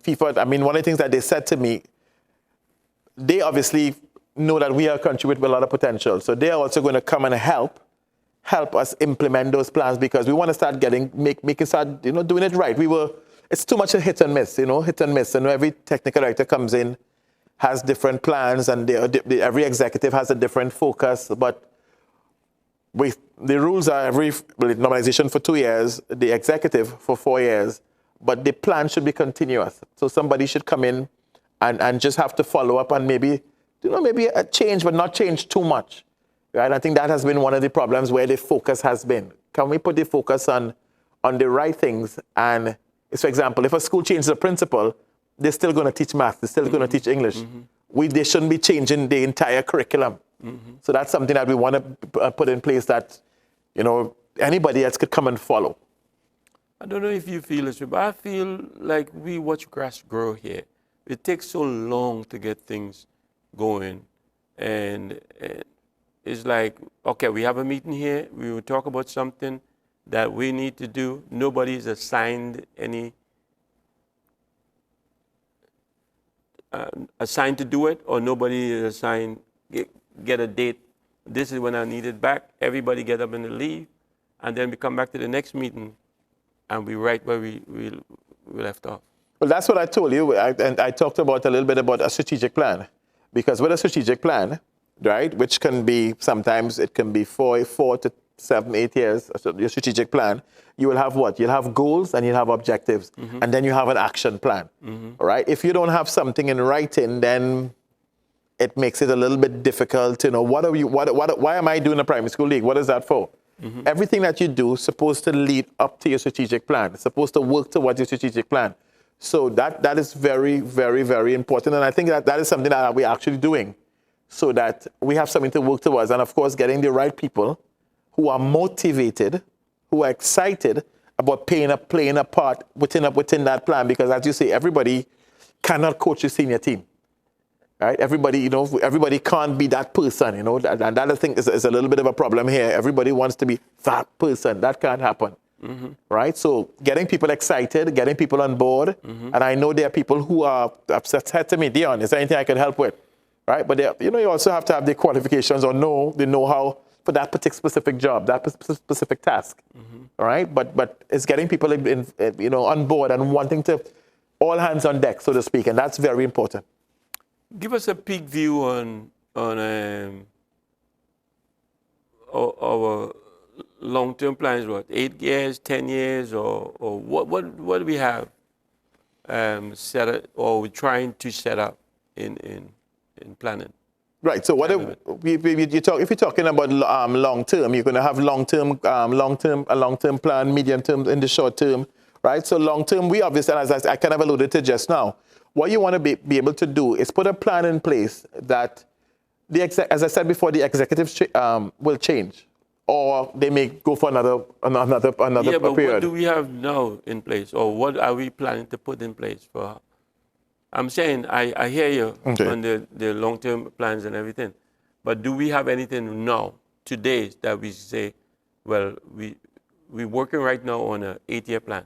FIFA. I mean, one of the things that they said to me, they obviously know that we are a country with a lot of potential, so they are also going to come and help us implement those plans, because we want to start doing it right. It's too much a hit and miss, and every technical director comes in, has different plans, and every executive has a different focus. But the rules are normalization for 2 years, the executive for 4 years, but the plan should be continuous. So somebody should come in and just have to follow up and maybe a change, but not change too much. Right? I think that has been one of the problems where the focus has been. Can we put the focus on the right things? And for example, if a school changes the principal, they're still going to teach math. They're still going to teach English. They shouldn't be changing the entire curriculum. So that's something that we want to put in place that, anybody else could come and follow. I don't know if you feel this way, but I feel like we watch grass grow here. It takes so long to get things going. And it's like, okay, we have a meeting here. We will talk about something that we need to do. Nobody is assigned assigned to do it, or nobody is assigned, get a date. This is when I need it back. Everybody get up and leave, and then we come back to the next meeting, and we right where we left off. Well, that's what I told you, and I talked about a little bit about a strategic plan, because with a strategic plan, right, which can be, sometimes it can be 4 to 7, 8 years, so your strategic plan, you will have what? You'll have goals and you'll have objectives, and then you have an action plan, all right? If you don't have something in writing, then it makes it a little bit difficult to know, why am I doing a primary school league? What is that for? Everything that you do is supposed to lead up to your strategic plan. It's supposed to work towards your strategic plan. So that is very, very, very important, and I think that is something that we're actually doing, so that we have something to work towards. And of course, getting the right people who are motivated, who are excited about playing a part within that plan. Because as you say, everybody cannot coach a senior team, right? Everybody can't be that person, and that I think is a little bit of a problem here. Everybody wants to be that person. That can't happen, right? So getting people excited, getting people on board, and I know there are people who are upset to me, Dion, is there anything I can help with? Right, but you also have to have the qualifications or the know-how for that particular specific job, that specific task. All right, but it's getting people on board and wanting to all hands on deck, so to speak, and that's very important. Give us a peek view on our long-term plans. What, 8 years, 10 years, or what do we have set up, or we're trying to set up in planning? Right. So what if you're talking about long term, you're going to have long term, a long term plan, medium term, in the short term, right? So long term, we obviously, as I kind of alluded to just now, what you want to be able to do is put a plan in place that as I said before, the executives will change, or they may go for another Yeah, but period. what do we have now in place, or what are we planning to put in place for? I'm saying I hear you on the long-term plans and everything, but do we have anything now, today, that we say, well, we're working right now on an 8-year plan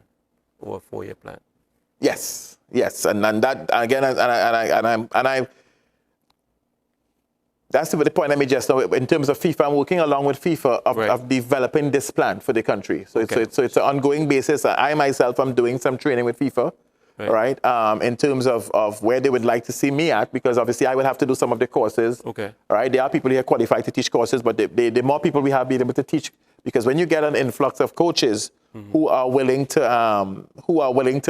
or a 4-year plan? Yes, and that again, that's the point I made just now. In terms of FIFA, I'm working along with FIFA of developing this plan for the country. So it's an ongoing basis. I myself am doing some training with FIFA, right? In terms of where they would like to see me at, because obviously I will have to do some of the courses. Right? There are people here qualified to teach courses, but the more people we have being able to teach, because when you get an influx of coaches who are willing to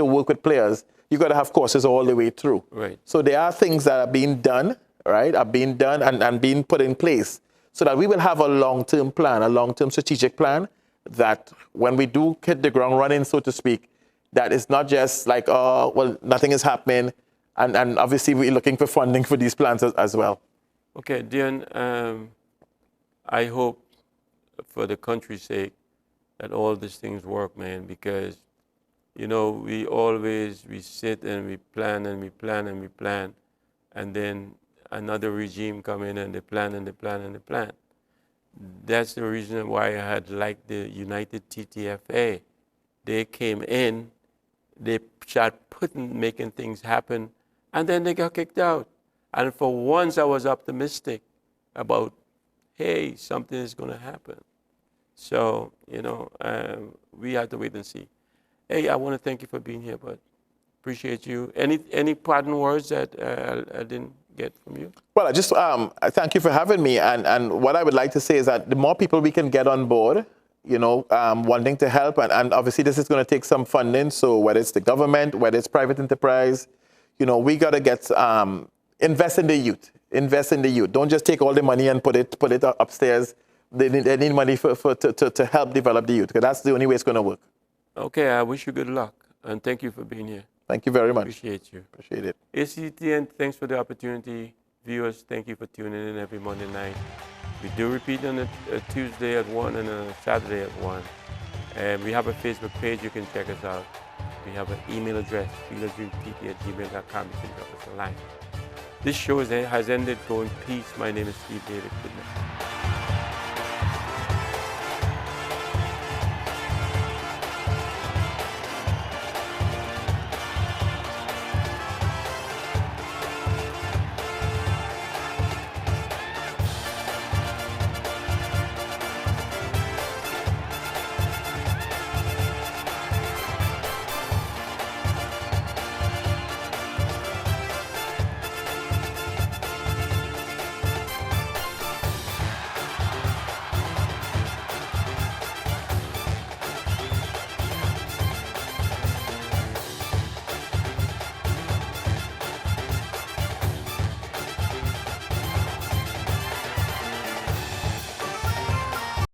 work with players, you got to have courses all the way through. Right. So there are things that are being done. Right, are being done and being put in place so that we will have a long-term plan, a long-term strategic plan that when we do hit the ground running, so to speak, that it's not just like, oh, well, nothing is happening. And obviously we're looking for funding for these plans as well. Okay, Dion, I hope for the country's sake that all these things work, man, because, you know, we sit and we plan and we plan and we plan, and then another regime come in and they plan and they plan and they plan. That's the reason why I had liked the United TTFA. They came in, they started making things happen, and then they got kicked out. And for once I was optimistic about, hey, something is going to happen. So, you know, we have to wait and see. Hey, I want to thank you for being here, bud. Appreciate you. Any parting words that I didn't get from you? Well, I just thank you for having me. And what I would like to say is that the more people we can get on board, you know, wanting to help, and obviously this is going to take some funding. So whether it's the government, whether it's private enterprise, you know, we got to get invest in the youth. Invest in the youth. Don't just take all the money and put it upstairs. They need money to help develop the youth, because that's the only way it's going to work. Okay, I wish you good luck, and thank you for being here. Thank you very much. Appreciate you. Appreciate it. ACTN, thanks for the opportunity. Viewers, thank you for tuning in every Monday night. We do repeat on a Tuesday at 1 and a Saturday at 1. And we have a Facebook page. You can check us out. We have an email address, feeladreampt@gmail.com. You can drop us a line. This show has ended. Go in peace. My name is Steve David. Good night.